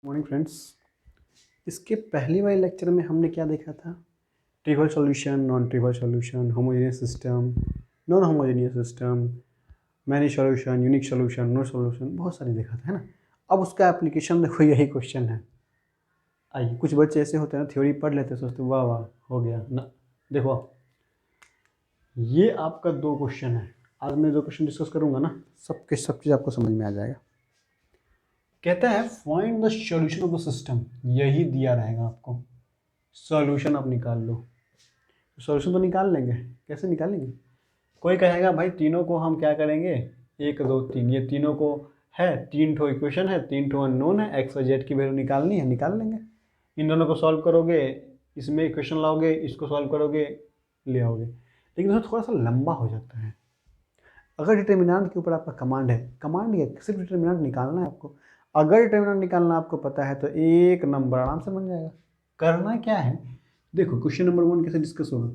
Morning friends. इसके पहले वाले लेक्चर में हमने क्या देखा था? Trivial solution, non trivial solution, homogeneous system, non homogeneous system, many solution, unique solution, no solution, बहुत सारे देखा था, है ना। अब उसका एप्लीकेशन देखो, यही क्वेश्चन है। आइए, कुछ बच्चे ऐसे होते हैं थ्योरी पढ़ लेते, सोचते वाह वाह हो गया ना। देखो, ये आपका 2 क्वेश्चन है। आज मैं 2 क्वेश्चन डिस्कस करूंगा ना, सब चीज़ आपको समझ में आ जाएगा। कहता है find the solution of the system, यही दिया रहेगा आपको। सॉल्यूशन आप निकाल लो। सॉल्यूशन तो निकाल लेंगे, कैसे निकालेंगे? कोई कहेगा भाई तीनों को हम क्या करेंगे, 1 2 3, ये तीनों को है, 3 ठो इक्वेशन है, 3 ठो अननोन है, एक्स और जेड की वैल्यू निकालनी है, निकाल लेंगे। इन दोनों को सॉल्व करोगे, इसमें इक्वेशन लाओगे, इसको सॉल्व करोगे, ले आओगे। लेकिन उसमें थोड़ा सा लंबा हो जाता है। अगर डिटर्मिनेंट के ऊपर आपका कमांड है, कमांड है सिर्फ डिटर्मिनेंट निकालना है आपको। अगर डिटर्मिनेंट निकालना आपको पता है तो एक नंबर आराम से बन जाएगा। करना क्या है, देखो क्वेश्चन नंबर 1 कैसे डिस्कस होगा।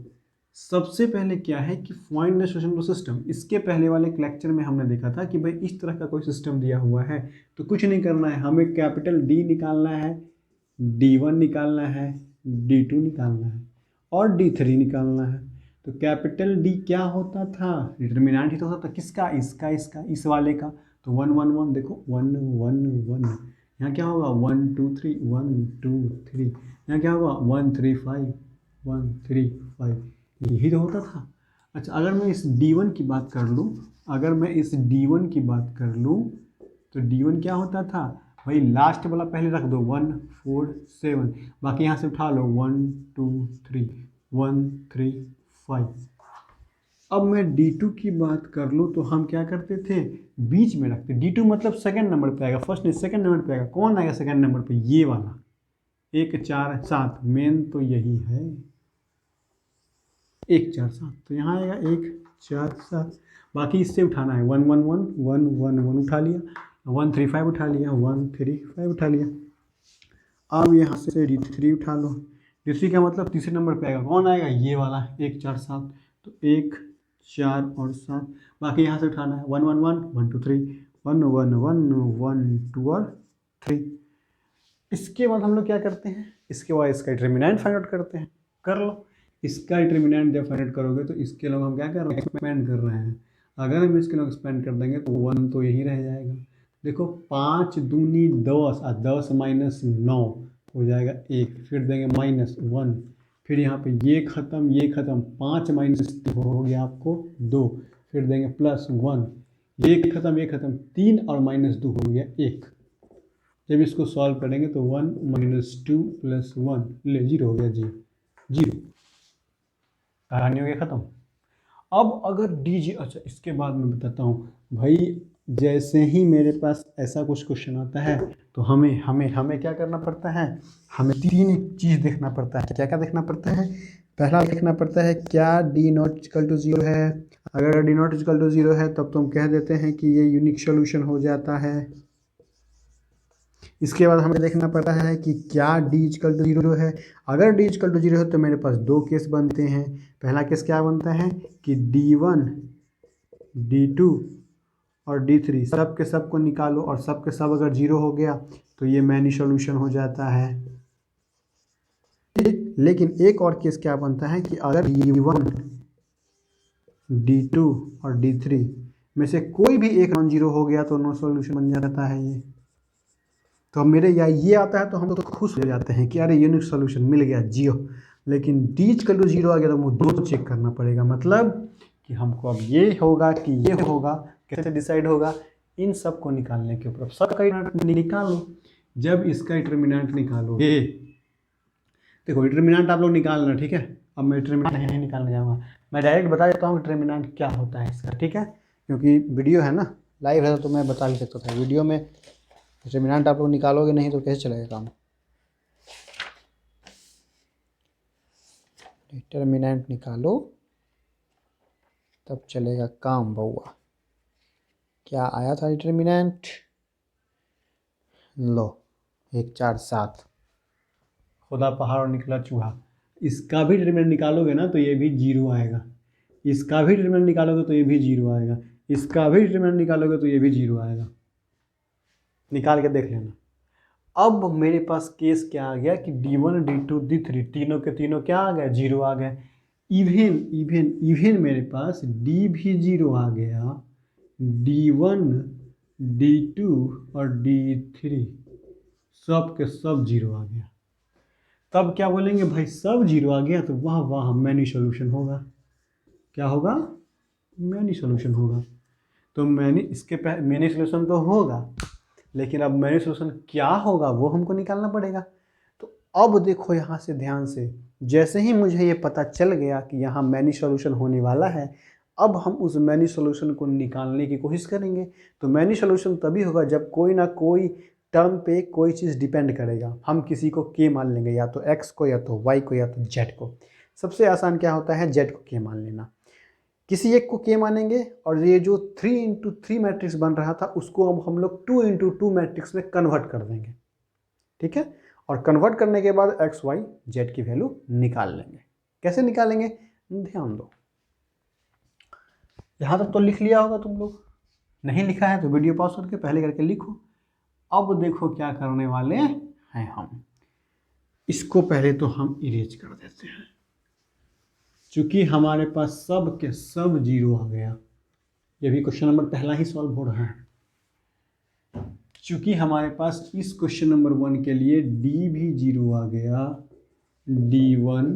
सबसे पहले क्या है कि find the solution of system. इसके पहले वाले लेक्चर में हमने देखा था कि भाई इस तरह का कोई सिस्टम दिया हुआ है तो कुछ नहीं करना है, हमें कैपिटल डी निकालना है, D1 निकालना है, D2 निकालना है और D3 निकालना है। तो कैपिटल डी क्या होता था, डिटर्मिनेंट ही तो होता था। किसका? इसका, इस वाले का। तो 1 1 1, देखो 1 1 1, यहाँ क्या होगा 1 2 3, 1 2 3, यहाँ क्या होगा 1 3 5, 1 3 5, यही तो होता था। अच्छा, अगर मैं इस D1 की बात कर लूँ, तो D1 क्या होता था भाई, लास्ट वाला पहले रख दो 1 4 7, बाकी यहाँ से उठा लो 1 2 3, 1 3 5। अब मैं D2 की बात कर लूँ तो हम क्या करते थे, बीच में रखते। D2 मतलब सेकंड नंबर पे आएगा, फर्स्ट नहीं सेकंड नंबर पे आएगा। कौन आएगा सेकंड नंबर पे? ये वाला 1 4 7, मेन तो यही है 1 4 7, तो यहाँ आएगा 1 4 7। बाकी इससे उठाना है 1 1 1 1 1 1 उठा लिया, 1 3 5 उठा लिया, 1 3 5 उठा लिया। अब यहाँ से D3 उठा लो। D3 का मतलब तीसरे नंबर पे आएगा। कौन आएगा? ये वाला 1 4 7, तो 1 4 और 7। बाकी यहाँ से उठाना है 1 1 1 1 2 3, 1 1 1 1 2 और 3। इसके बाद हम लोग क्या करते हैं, इसके बाद इसका डिटर्मिनेंट फाइंड आउट करते हैं। कर लो। इसका डिटर्मिनेंट जब फाइंड आउट करोगे तो इसके लोग हम क्या कर रहे हैं, एक्सपेंड कर रहे हैं। अगर हम इसके लोग एक्सपेंड कर देंगे तो 1 तो यही रह जाएगा। देखो 5 दूनी 10 और 10 माइनस 9 हो जाएगा 1, फिर देंगे -1, फिर यहाँ पे ये ख़त्म, 5 माइनस हो गया आपको 2, फिर देंगे +1, ये ख़त्म 3 और -2 हो गया 1। जब इसको सॉल्व करेंगे तो 1 - 2 + 1 ले 0 हो गया, 0। कहानी हो गया ख़त्म। अब अगर डी, अच्छा इसके बाद मैं बताता हूँ भाई, जैसे ही मेरे पास ऐसा कुछ क्वेश्चन आता है तो हमें क्या करना पड़ता है, हमें 3 चीज़ देखना पड़ता है। क्या क्या देखना पड़ता है? पहला देखना पड़ता है क्या D0 = 0 है। अगर D0 = 0 है तब तो हम कह देते हैं कि ये यूनिक सॉल्यूशन हो जाता है। इसके बाद हमें देखना पड़ता है कि क्या D = 0 है। अगर D = 0 है तो मेरे पास 2 केस बनते हैं। पहला केस क्या बनता है कि D1 D2 और D3 सब के सब को निकालो, और सब के सब अगर 0 हो गया तो ये मैनी सॉल्यूशन हो जाता है। लेकिन एक और केस क्या बनता है कि अगर D1 D2 और D3 में से कोई भी एक नॉन जीरो हो गया तो नो सॉल्यूशन बन जाता है ये। तो मेरे या ये आता है तो हम लोग तो खुश हो जाते हैं कि अरे यूनिक सॉल्यूशन मिल गया, जियो। लेकिन D = 0 आ गया तो मुझे 2 चेक करना पड़ेगा। मतलब कि हमको अब ये होगा कि ये होगा, कैसे डिसाइड होगा? इन सब को निकालने के ऊपर। सबका निकाल लो। जब इसका डिटर्मिनेंट निकालोगे, देखो डिटर्मिनेंट आप लोग निकालना, ठीक है। अब मैं डिटर्मिनेंट नहीं निकालने जाऊँगा, मैं डायरेक्ट बता देता हूँ डिटर्मिनेंट क्या होता है इसका, ठीक है। क्योंकि वीडियो है ना, लाइव है तो मैं बता भी सकता था। वीडियो में डिटर्मिनेंट आप लोग निकालोगे नहीं तो कैसे चलेगा काम? डिटर्मिनेंट निकालो तब चलेगा काम बउआ। क्या आया था डिटर्मिनेंट? लो 1 4 7, खुदा पहाड़ और निकला चूहा। इसका भी डिटर्मिनेंट निकालोगे ना तो ये भी 0 आएगा। इसका भी डिटर्मिनेंट निकालोगे तो ये भी 0 आएगा। इसका भी डिटर्मिनेंट निकालोगे तो ये भी 0 आएगा। निकाल के देख लेना। अब मेरे पास केस क्या आ गया कि D1 D2 D3 तीनों के तीनों क्या आ गया, जीरो आ गया। इवन इवन इवन मेरे पास D भी जीरो आ गया, D1 D2 और D3 सब के सब जीरो आ गया। तब क्या बोलेंगे भाई, सब जीरो आ गया तो वाह वाह मैनी सॉल्यूशन होगा। क्या होगा, मैनी सॉल्यूशन होगा। तो मैनी सॉल्यूशन तो होगा, लेकिन अब मैनी सॉल्यूशन क्या होगा वो हमको निकालना पड़ेगा। तो अब देखो यहाँ से ध्यान से, जैसे ही मुझे ये पता चल गया कि यहाँ मैनी सॉल्यूशन होने वाला है, अब हम उस मैनी सॉल्यूशन को निकालने की कोशिश करेंगे। तो मैनी सॉल्यूशन तभी होगा जब कोई ना कोई टर्म पे कोई चीज़ डिपेंड करेगा। हम किसी को के मान लेंगे, या तो एक्स को, या तो वाई को, या तो जेड को। सबसे आसान क्या होता है, जेड को के मान लेना। किसी एक को के मानेंगे और ये जो 3x3 मैट्रिक्स बन रहा था उसको अब हम लोग 2x2 मैट्रिक्स में कन्वर्ट कर देंगे। ठीक है, और कन्वर्ट करने के बाद एक्स वाई जेड की वैल्यू निकाल लेंगे। कैसे निकालेंगे, ध्यान दो। यहाँ तक तो लिख लिया होगा तुम लोग, नहीं लिखा है तो वीडियो पॉज करके पहले करके लिखो। अब देखो क्या करने वाले हैं हम, इसको पहले तो हम इरेज कर देते हैं। चूंकि हमारे पास सब के सब जीरो आ गया, ये भी क्वेश्चन नंबर पहला ही सॉल्व हो रहा है। चूंकि हमारे पास इस क्वेश्चन नंबर 1 के लिए डी भी जीरो आ गया, D1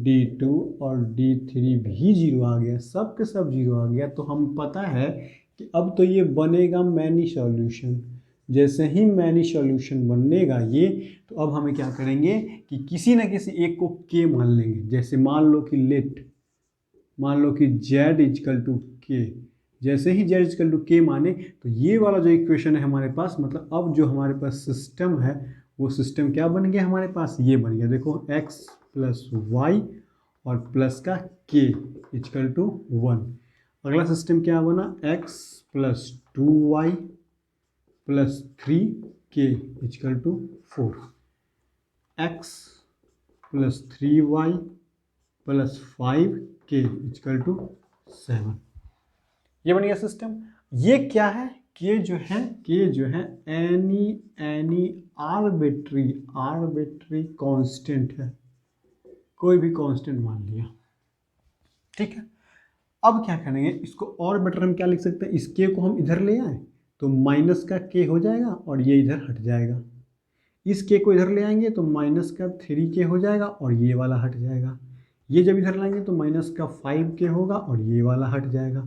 D2 और D3 भी जीरो आ गया, सब के सब जीरो आ गया, तो हम पता है कि अब तो ये बनेगा मैनी सॉल्यूशन। जैसे ही मैनी सॉल्यूशन बनेगा ये, तो अब हमें क्या करेंगे कि किसी न किसी एक को के मान लेंगे। जैसे मान लो कि z इजकल टू के। जैसे ही z इजकल टू के माने तो ये वाला जो इक्वेशन है हमारे पास, मतलब अब जो हमारे पास सिस्टम है वो सिस्टम क्या बन गया हमारे पास, ये बन गया। देखो x प्लस वाई और प्लस का के इजकल टू 1। अगला सिस्टम क्या बना, x plus 2y plus 3k equal to 4, x plus 3y plus 5k equal to 7। ये बन गया सिस्टम। ये क्या है, के जो है एनी आर्बिट्री कांस्टेंट है, कोई भी कांस्टेंट मान लिया। ठीक है, अब क्या करेंगे, इसको और बेटर हम क्या लिख सकते हैं, इस के को हम इधर ले आए तो माइनस का के हो जाएगा और ये इधर हट जाएगा। इस के को इधर ले आएंगे तो माइनस का 3k हो जाएगा और ये वाला हट जाएगा। ये जब इधर लाएंगे तो माइनस का 5k होगा और ये वाला हट जाएगा।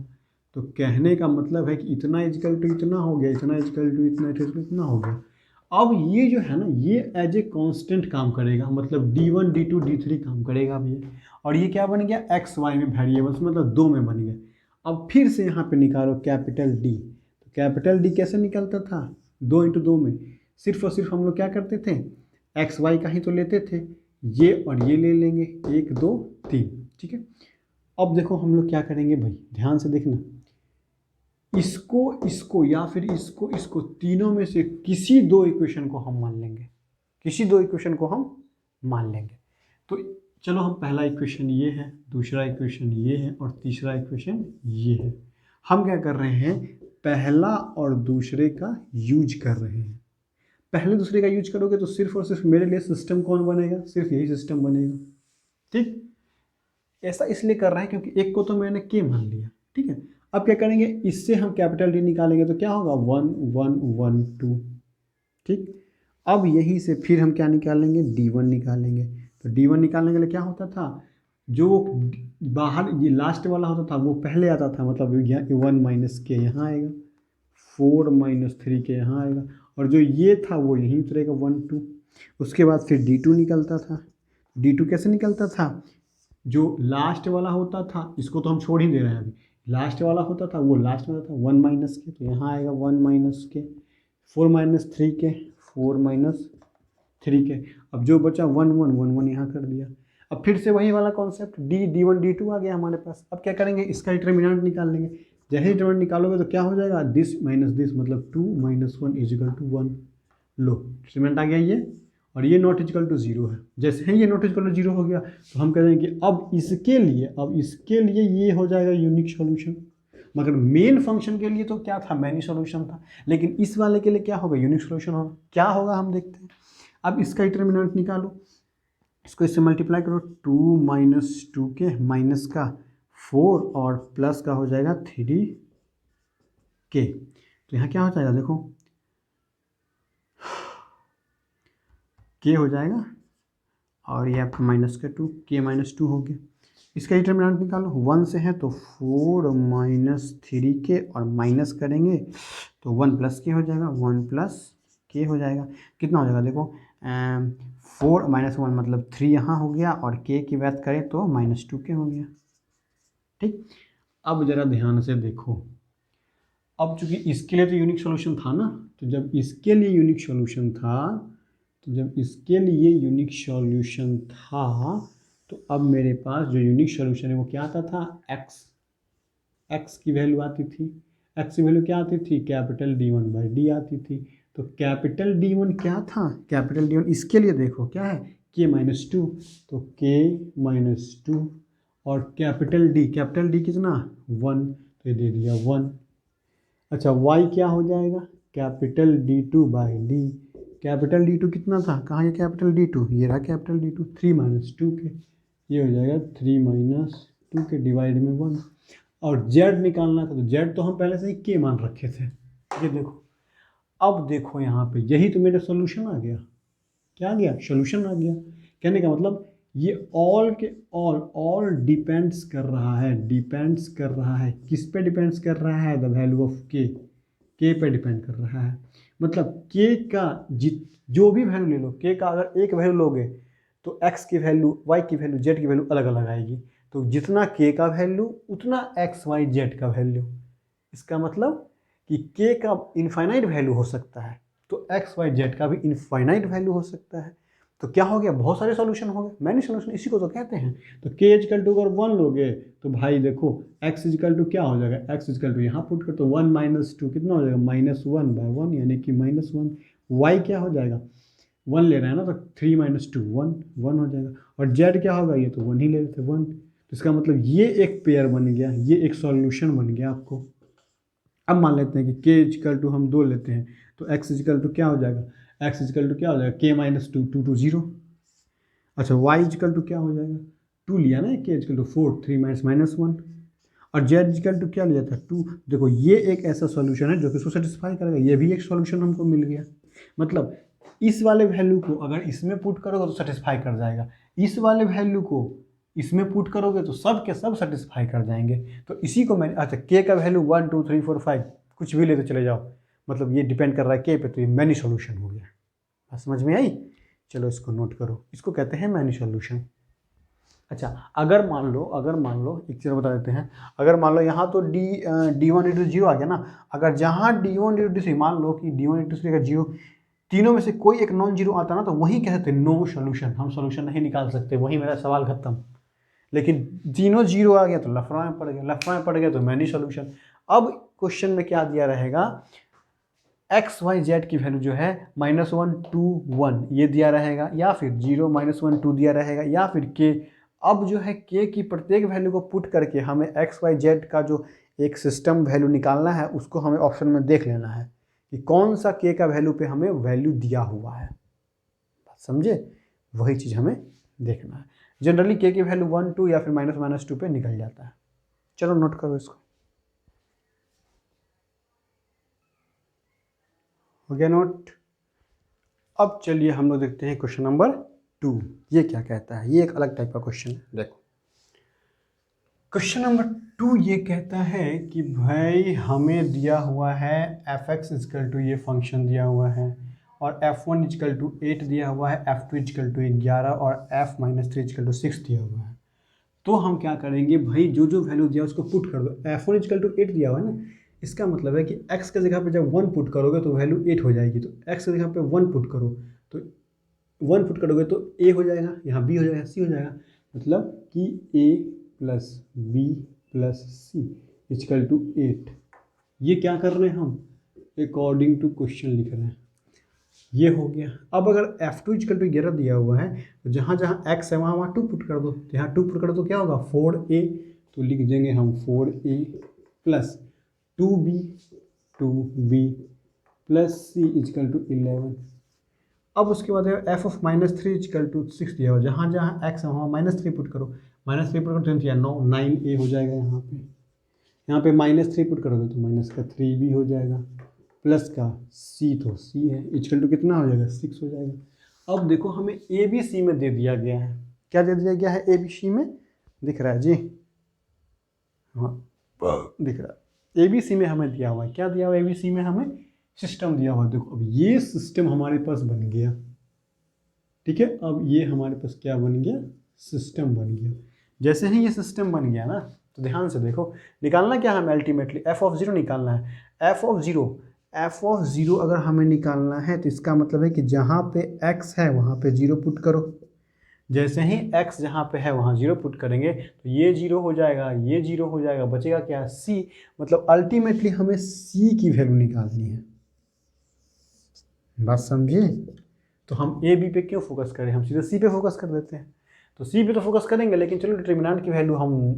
तो कहने का मतलब है कि इतना इजकल टू इतना हो गया, इतना इजकल टू इतना हो गया। अब ये जो है ना, ये एज ए कांस्टेंट काम करेगा, मतलब D1 D2 D3 काम करेगा अब ये। और ये क्या बन गया, एक्स वाई में वेरिएबल्स, मतलब 2 में बन गया। अब फिर से यहाँ पे निकालो कैपिटल डी। तो कैपिटल डी कैसे निकलता था, 2 × 2 में। सिर्फ और सिर्फ हम लोग क्या करते थे, एक्स वाई का ही तो लेते थे, ये और ये ले लेंगे, 1 2 3। ठीक है, अब देखो हम लोग क्या करेंगे भाई, ध्यान से देखना। इसको या फिर इसको तीनों में से किसी दो इक्वेशन को हम मान लेंगे, तो चलो हम पहला इक्वेशन ये है, दूसरा इक्वेशन ये है और तीसरा इक्वेशन ये है। हम क्या कर रहे हैं, पहला और दूसरे का यूज कर रहे हैं। पहले दूसरे का यूज करोगे तो सिर्फ और सिर्फ मेरे लिए सिस्टम कौन बनेगा, सिर्फ यही सिस्टम बनेगा। ठीक, ऐसा इसलिए कर रहे हैं क्योंकि एक को तो मैंने के मान लिया। ठीक है, अब क्या करेंगे, इससे हम कैपिटल डी निकालेंगे तो क्या होगा, 1 1 1 2। ठीक, अब यहीं से फिर हम क्या निकालेंगे, D1 निकालेंगे। तो D1 निकालने के लिए क्या होता था, जो बाहर ये लास्ट वाला होता था वो पहले आता था, मतलब 1 माइनस के यहाँ आएगा, 4 माइनस 3k यहाँ आएगा, और जो ये था वो यहीं उतरेगा 1 2। उसके बाद फिर D2 निकलता था। D2 कैसे निकलता था, जो लास्ट वाला होता था, इसको तो हम छोड़ ही दे रहे हैं अभी, लास्ट वाला होता था वो लास्ट में था 1 माइनस के, तो यहाँ आएगा 1 माइनस के, 4 माइनस 3k 4 माइनस 3k। अब जो बचा 1 1 1 1 यहाँ कर दिया। अब फिर से वही वाला कॉन्सेप्ट, D1 D2 आ गया हमारे पास। अब क्या करेंगे, इसका डिटर्मिनेंट निकाल लेंगे। जैसे ही डिटर्मिनेंट निकालोगे तो क्या हो जाएगा, दिस माइनस दिस, मतलब 2 माइनस 1 इजिकल टू 1। लो डिटर्मिनेंट आ गया ये, और ये नॉट इजिकल टू 0 है। जैसे ही ये नॉट इजिकल टू 0 हो गया तो हम कह देंगे कि अब इसके लिए ये हो जाएगा यूनिक सॉल्यूशन। मगर मेन फंक्शन के लिए तो क्या था, मैनी सॉल्यूशन था। लेकिन इस वाले के लिए क्या होगा, यूनिक सॉल्यूशन होगा। क्या होगा हम देखते हैं। अब इसका डिटर्मिनेंट निकालो, इसको इससे मल्टीप्लाई करो, 2 माइनस 2 के माइनस का 4 और प्लस का हो जाएगा 3 के। तो यहाँ क्या हो जाएगा देखो, के हो जाएगा और ये आपका माइनस का 2, के माइनस 2 हो गया। इसका डिटर्मिनेंट निकालो, 1 से है तो 4 माइनस 3 के और माइनस करेंगे तो 1 प्लस के हो जाएगा, 1 प्लस के हो जाएगा। कितना हो जाएगा देखो, 4 माइनस 1 मतलब 3 यहाँ हो गया और के की बात करें तो माइनस 2 के हो गया। ठीक, अब ज़रा ध्यान से देखो, अब चूंकि इसके लिए तो यूनिक सॉल्यूशन था ना, तो जब इसके लिए यूनिक सॉल्यूशन था तो अब मेरे पास जो यूनिक सॉल्यूशन है वो क्या आता था, एक्स की वैल्यू आती थी। एक्स की वैल्यू क्या आती थी, कैपिटल D1/D आती थी। तो कैपिटल D1 क्या था, कैपिटल D1 इसके लिए देखो क्या है, k-2, तो k-2 और कैपिटल D कितना 1, तो ये दे दिया 1। अच्छा y क्या हो जाएगा, कैपिटल D2/D। कैपिटल D2 कितना था, कहाँ है कैपिटल D2, ये रहा कैपिटल D2, 3 माइनस 2 के, ये हो जाएगा 3 माइनस 2 के डिवाइड में 1। और z निकालना था, तो z तो हम पहले से ही k मान रखे थे। ये देखो, अब देखो यहाँ पे यही तो मेरा सोल्यूशन आ गया। क्या आ गया, सोल्यूशन आ गया। कहने का मतलब ये ऑल के ऑल डिपेंड्स कर रहा है किस पे डिपेंड्स कर रहा है, द वैल्यू ऑफ के पे डिपेंड कर रहा है। मतलब के का जो भी वैल्यू ले लो, के का अगर एक वैल्यू लोगे तो एक्स की वैल्यू, वाई की वैल्यू, जेड की वैल्यू अलग अलग आएगी। तो जितना के का वैल्यू उतना एक्स वाई जेड का वैल्यू। इसका मतलब कि के का इनफाइनाइट वैल्यू हो सकता है तो एक्स वाई जेड का भी इनफाइनाइट वैल्यू हो सकता है। तो क्या हो गया, बहुत सारे सॉल्यूशन हो गए, मैनी सॉल्यूशन इसी को तो कहते हैं। तो के इजकल टू अगर 1 लोगे तो भाई देखो एक्स इजकल टू क्या हो जाएगा, एक्स इजकल टू यहाँ पुट कर तो 1 माइनस 2 कितना हो जाएगा, -1/1 यानी कि -1। वाई क्या हो जाएगा, 1 ले रहे हैं ना तो 3 माइनस 2 1 हो जाएगा। और जेड क्या होगा, ये तो 1 ही ले रहे थे 1। तो इसका मतलब ये एक पेयर बन गया, ये एक सॉल्यूशन बन गया आपको। अब मान लेते हैं कि के इजकल टू हम 2 लेते हैं तो एक्स इजकल टू क्या हो जाएगा, एक्स इजकल टू क्या हो जाएगा, k-2 2 to 0। अच्छा वाई इजकल टू क्या हो जाएगा, 2 लिया ना, के इजकल टू 4 3 माइनस 1। और जेड इजकल टू क्या लिया था 2। देखो ये एक ऐसा सॉल्यूशन है जो कि इसको सेटिस्फाई करेगा, ये भी एक सॉल्यूशन हमको मिल गया। मतलब इस वाले वैल्यू को अगर इसमें पुट करोगे तो सेटिस्फाई कर जाएगा, इस वाले वैल्यू को इसमें पुट करोगे तो सब के सब सेटिस्फाई कर जाएंगे। तो इसी को मैंने, अच्छा के का वैल्यू 1 2 3 4 5 कुछ भी लेते चले जाओ, मतलब ये डिपेंड कर रहा है के पे, तो ये मैनी सॉल्यूशन हो गया। बात समझ में आई, चलो इसको नोट करो, इसको कहते हैं मैनी सॉल्यूशन। अच्छा अगर मान लो एक चीज़ बता देते हैं, अगर मान लो यहाँ तो D1 × 0 आ गया ना, अगर जहाँ D1 × 3 मान लो कि D1 × 3 अगर 0, तीनों में से कोई एक नॉन जीरो आता ना तो वही कहते नो सॉल्यूशन, हम सॉल्यूशन नहीं निकाल सकते, वही मेरा सवाल खत्म। लेकिन तीनों जीरो आ गया तो लफड़ा में पड़ गया तो मैनी सॉल्यूशन। अब क्वेश्चन में क्या दिया रहेगा, एक्स वाई जेड की वैल्यू जो है -1 2 1 ये दिया रहेगा, या फिर 0 -1 2 दिया रहेगा, या फिर के। अब जो है के की प्रत्येक वैल्यू को पुट करके हमें एक्स वाई जेड का जो एक सिस्टम वैल्यू निकालना है, उसको हमें ऑप्शन में देख लेना है कि कौन सा के का वैल्यू पे हमें वैल्यू दिया हुआ है। समझे, वही चीज़ हमें देखना है। जनरली के की वैल्यू 1 2 या फिर -2 पे निकल जाता है। चलो नोट करो इसको, हो गया नोट। अब चलिए हम लोग देखते हैं क्वेश्चन नंबर 2, ये क्या कहता है। ये एक अलग टाइप का क्वेश्चन है। देखो क्वेश्चन नंबर 2 ये कहता है कि भाई हमें दिया हुआ है f(x) = ये फंक्शन दिया हुआ है, और f1 = 8 दिया हुआ है, f2 = 11 और f-3 = 6 दिया हुआ है। तो हम क्या करेंगे भाई, जो जो वैल्यू दिया उसको पुट कर दो। f1 = 8 दिया हुआ है ना, इसका मतलब है कि x के जगह पे जब 1 पुट करोगे तो वैल्यू 8 हो जाएगी। तो x के जगह पे 1 पुट करो, तो 1 पुट करोगे तो a हो जाएगा, यहाँ b हो जाएगा, c हो जाएगा। मतलब कि a + b + c = 8। ये क्या कर रहे हैं हम, अकॉर्डिंग टू क्वेश्चन लिख रहे हैं। ये हो गया। अब अगर f2 = 11 दिया हुआ है तो जहाँ जहाँ x है वहाँ वहाँ 2 पुट कर दो, तो यहाँ 2 पुट कर दो तो क्या होगा 4a, तो लिख देंगे हम 4a plus 2b plus c equal to 11। अब उसके बाद एफ ऑफ -3 इजकल टू 6 दिया हुआ, जहाँ जहाँ एक्स है वहाँ -3 पुट करो, -3 पुट करो तो या 9a हो जाएगा। यहाँ पे -3 पुट करोगे तो -3b हो जाएगा, प्लस का c तो c है, इजकल टू कितना हो जाएगा 6 हो जाएगा। अब देखो हमें ए बी सी में दे दिया गया है, क्या दे दिया गया है ए बी सी में, दिख रहा है जी, हाँ दिख रहा है। ए बी सी में हमें दिया हुआ है, क्या दिया हुआ है ए बी सी में हमें, सिस्टम दिया हुआ है। देखो अब ये सिस्टम हमारे पास बन गया, ठीक है। अब ये हमारे पास क्या बन गया, सिस्टम बन गया। जैसे ही ये सिस्टम बन गया ना, तो ध्यान से देखो, निकालना क्या हमें अल्टीमेटली एफ ऑफ जीरो निकालना है। एफ ऑफ जीरो अगर हमें निकालना है तो इसका मतलब है कि जहाँ पे एक्स है वहाँ पे जीरो पुट करो। जैसे ही x जहाँ पे है वहाँ जीरो पुट करेंगे तो ये जीरो हो जाएगा, ये जीरो हो जाएगा, बचेगा क्या c। मतलब अल्टीमेटली हमें c की वैल्यू निकालनी है, बात समझिए। तो हम ए बी पे क्यों फोकस करें, हम सीधे सी पे फोकस कर देते हैं। तो सी पे तो फोकस करेंगे, लेकिन चलो डिटरमिनेंट की वैल्यू हम,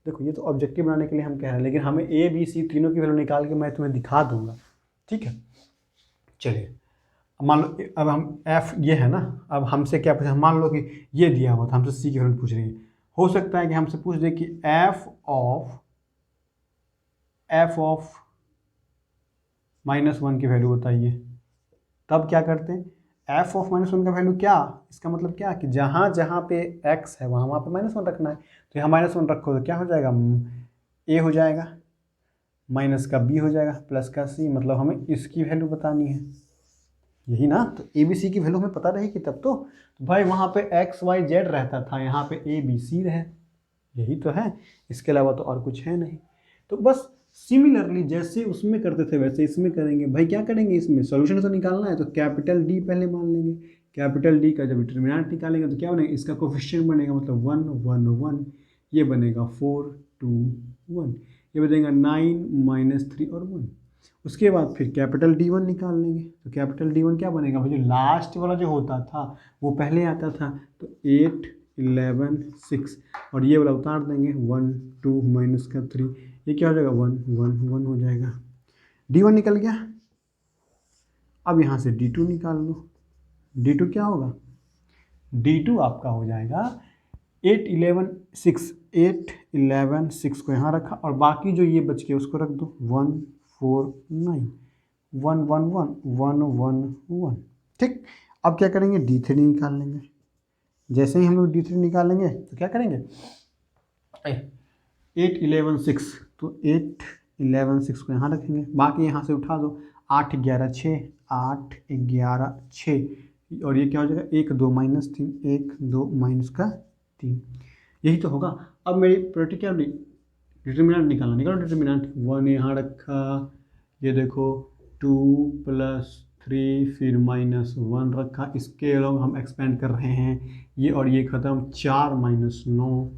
देखो ये तो ऑब्जेक्टिव बनाने के लिए हम कह रहे हैं, लेकिन हमें ए बी सी तीनों की वैल्यू निकाल के मैं तुम्हें दिखा दूंगा, ठीक है। चलिए मान लो अब हम एफ ये है ना, अब हमसे क्या पूछा, मान लो कि ये दिया हुआ था, हमसे सी की वैल्यू पूछ रही है। हो सकता है कि हमसे पूछ दे कि एफ ऑफ -1 की वैल्यू बताइए। तब क्या करते हैं, एफ ऑफ -1 का वैल्यू क्या, इसका मतलब क्या कि जहाँ जहाँ पे एक्स है वहाँ वहाँ पे -1 रखना है। तो यहाँ -1 रखो तो क्या हो जाएगा, ए हो जाएगा, माइनस का बी हो जाएगा, प्लस का सी। मतलब हमें इसकी वैल्यू बतानी है, यही ना। तो ए बी सी की वैल्यू हमें पता रहेगी तब तो भाई वहाँ पे एक्स वाई जेड रहता था, यहाँ पे ए बी सी रहे, यही तो है, इसके अलावा तो और कुछ है नहीं। तो बस सिमिलरली जैसे उसमें करते थे वैसे इसमें करेंगे। भाई क्या करेंगे, इसमें सॉल्यूशन तो निकालना है, तो कैपिटल डी पहले मान लेंगे। कैपिटल डी का जब डिटरमिनेंट निकालेंगे तो क्या बनेगा, इसका कोफिशिएंट बनेगा, मतलब 1 1 1, ये बनेगा 4 2 1, ये बनेगा 9 -3 और 1। उसके बाद फिर कैपिटल D1 निकाल लेंगे। तो कैपिटल D1 क्या बनेगा भाई, जो लास्ट वाला जो होता था वो पहले आता था, तो 8 11 6, और ये वाला उतार देंगे 1 2 -3, ये क्या हो जाएगा 1 1 1 हो जाएगा। D1 निकल गया। अब यहाँ से D2 निकाल लो। D2 क्या होगा, D2 आपका हो जाएगा 8 11 6, 8 11 6 को यहाँ रखा, और बाकी जो ये बच गया उसको रख दो, 1 4 9 1 1 1 1 1 1, ठीक। अब क्या करेंगे, D3 निकाल लेंगे। जैसे ही हम लोग D3 निकालेंगे तो क्या करेंगे, 8 11 6, तो 8 11 6 को यहाँ रखेंगे, बाकी यहाँ से उठा दो, 8 11 6, 8 11 6, और ये क्या हो जाएगा 1 2 -3, 1 2 -3, यही तो होगा। अब मेरी प्रायोरिटी क्या, डिटरमिनेंट निकालो डिटरमिनेंट। 1 यहाँ रखा, ये देखो 2 + 3, फिर -1 रखा, इसके अलॉन्ग हम एक्सपेंड कर रहे हैं, ये और ये ख़त्म, 4 -9,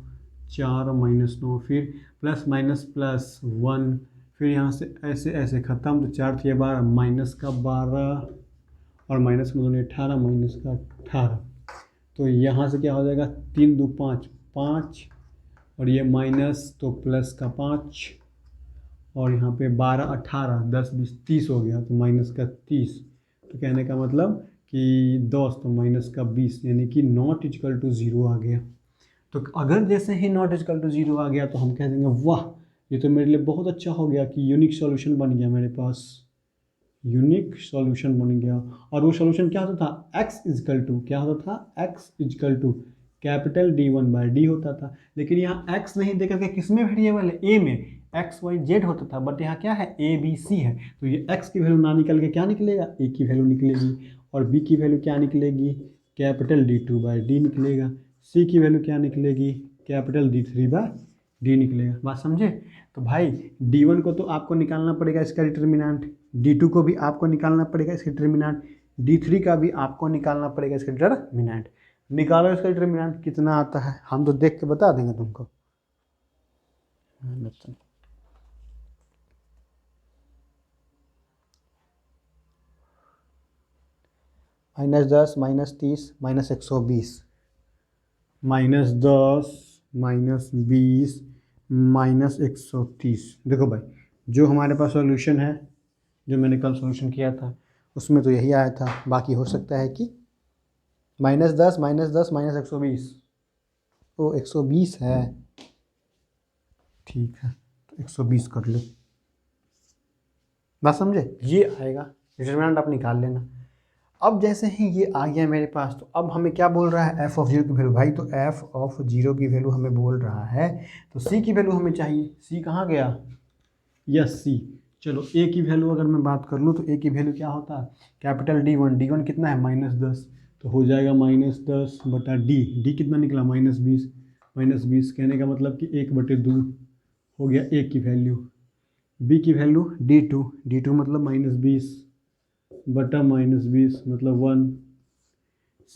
4 -9, फिर प्लस माइनस प्लस 1, फिर यहाँ से ऐसे ऐसे ख़त्म, तो 4 × 12 -12, और माइनस में 18 -18, तो यहाँ से क्या हो जाएगा 3 2 5 5, और ये माइनस तो प्लस का 5, और यहाँ पे 12 18 10 20 30 हो गया, तो माइनस का 30। तो कहने का मतलब कि 10 तो माइनस का 20, यानी कि नॉट इक्वल टू 0 आ गया। तो अगर जैसे ही नॉट इक्वल टू 0 आ गया तो हम कह देंगे वाह, ये तो मेरे लिए बहुत अच्छा हो गया कि यूनिक सॉल्यूशन बन गया, मेरे पास यूनिक सॉल्यूशन बन गया। और वो सॉल्यूशन क्या होता था, x इजकल टू क्या होता था, x is equal to capital D1/D होता था। लेकिन यहाँ x नहीं देकर के किस में वेरिएबल है, a में, x y z होता था, बट यहाँ क्या है a b c है। तो ये x की वैल्यू ना निकल के क्या निकलेगा, a की वैल्यू निकलेगी, और b की वैल्यू क्या निकलेगी, कैपिटल D2/D निकलेगा, c की वैल्यू क्या निकलेगी, कैपिटल D3/D निकलेगा। बात समझे। तो भाई D1 को तो आपको निकालना पड़ेगा इसका डिटरमिनेंट, D2 को भी आपको निकालना पड़ेगा इसका डिटरमिनेंट, D3 का भी आपको निकालना पड़ेगा इसका डिटरमिनेंट। निकालो इसका डिटरमिनेंट कितना आता है, हम तो देख के बता देंगे तुमको। -10 -30 -120, -10 -20 -130। देखो भाई, जो हमारे पास सॉल्यूशन है, जो मैंने कल सॉल्यूशन किया था उसमें तो यही आया था। बाकी हो सकता है कि -10 -10 -120। ओ 120 है, ठीक है, तो 120 कर लो। बात समझे, ये आएगा, डिटरमिनेंट आप निकाल लेना। अब जैसे ही ये आ गया मेरे पास, तो अब हमें क्या बोल रहा है, एफ ऑफ जीरो की वैल्यू। भाई तो एफ ऑफ जीरो की वैल्यू हमें बोल रहा है, तो सी की वैल्यू हमें चाहिए। सी कहाँ गया, यस सी। चलो ए की वैल्यू अगर मैं बात कर लूँ तो ए की वैल्यू क्या होता है, कैपिटल D1 कितना है, -10, तो हो जाएगा -10 बटा डी कितना निकला, -20। -20 कहने का मतलब कि 1/2 हो गया ए की वैल्यू। बी की वैल्यू D2 मतलब -20 बटा -20 मतलब 1।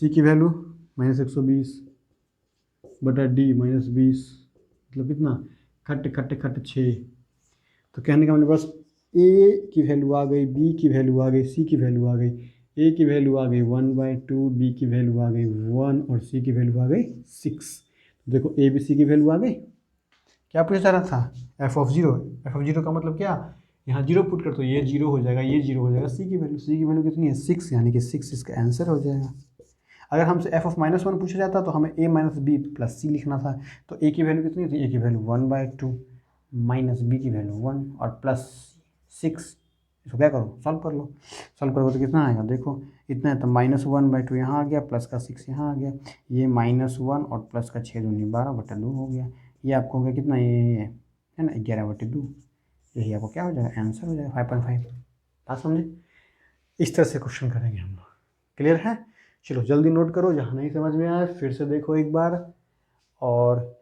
सी की वैल्यू -120 बटा डी -20 मतलब कितना, खट खट खट 6। तो कहने का मेरे पास ए की वैल्यू आ गई, बी की वैल्यू आ गई, सी की वैल्यू आ गई। ए की वैल्यू आ गई 1/2, बी की वैल्यू आ गई 1 और सी की वैल्यू आ गई 6। देखो ए बी सी की वैल्यू आ गई। क्या पूछा जा रहा था, F of zero. F of zero का मतलब क्या, यहाँ जीरो पुट कर तो ये जीरो हो जाएगा, ये जीरो हो जाएगा। सी की वैल्यू कितनी है, 6, यानी कि 6 इसका आंसर हो जाएगा। अगर हमसे एफ ऑफ -1 पूछा जाता तो हमें ए माइनस बी प्लस सी लिखना था। तो ए की वैल्यू कितनी थी, ए की वैल्यू 1/2 माइनस बी की वैल्यू 1 और प्लस 6। इसको क्या करो, सॉल्व कर लो। सॉल्व करोगे तो कितना आएगा, देखो इतना है, तो -1/2 यहाँ आ गया, प्लस का 6 यहाँ आ गया। ये -1 और प्लस का 6 दूनी 12/2 हो गया। ये आपको हो गया कितना, ये है ना 11/2। यही आपको क्या हो जाएगा, आंसर हो जाएगा 5.5। बात समझे, इस तरह से क्वेश्चन करेंगे हम लोग। क्लियर है, चलो जल्दी नोट करो, जहाँ नहीं समझ में आए फिर से देखो एक बार। और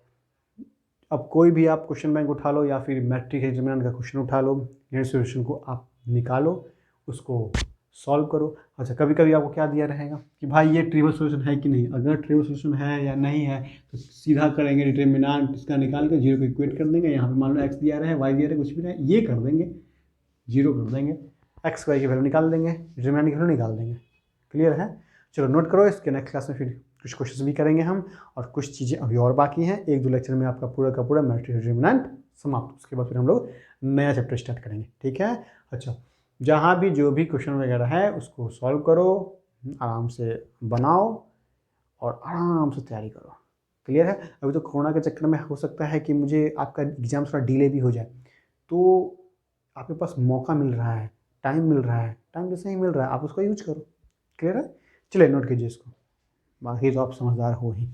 अब कोई भी आप क्वेश्चन बैंक उठा लो या फिर मैट्रिक एग्जामिनेशन का क्वेश्चन उठा लो, नेट सोल्यूशन को आप निकालो, उसको सॉल्व करो। अच्छा, कभी कभी आपको क्या दिया रहेगा कि भाई ये ट्रिवियल सोल्यूशन है कि नहीं। अगर ट्रिवियल सोल्यूशन है या नहीं है तो सीधा करेंगे, डिटरमिनेंट इसका निकाल के जीरो को इक्वेट कर देंगे। यहाँ पे मान लो एक्स दिया रहा है, वाई दिया रहा है, कुछ भी रहे, ये कर देंगे, जीरो कर देंगे, एक्स वाई की वैल्यू निकाल देंगे, डिटरमिनेंट की वैल्यू निकाल देंगे। क्लियर है, चलो नोट करो। इसके नेक्स्ट क्लास में फिर कुछ क्वेश्चन भी करेंगे हम, और कुछ चीज़ें अभी और बाकी हैं। 1-2 लेक्चर में आपका पूरा का पूरा मैट्रिक्स डिटरमिनेंट समाप्त। उसके बाद फिर हम लोग नया चैप्टर स्टार्ट करेंगे, ठीक है। अच्छा, जहाँ भी जो भी क्वेश्चन वगैरह है उसको सॉल्व करो, आराम से बनाओ और आराम से तैयारी करो। क्लियर है। अभी तो कोरोना के चक्कर में हो सकता है कि मुझे आपका एग्ज़ाम थोड़ा डिले भी हो जाए, तो आपके पास मौका मिल रहा है, टाइम मिल रहा है, टाइम जैसे ही मिल रहा है आप उसको यूज करो। क्लियर है, चलिए नोट कीजिए इसको, बाकी तो आप समझदार हो ही।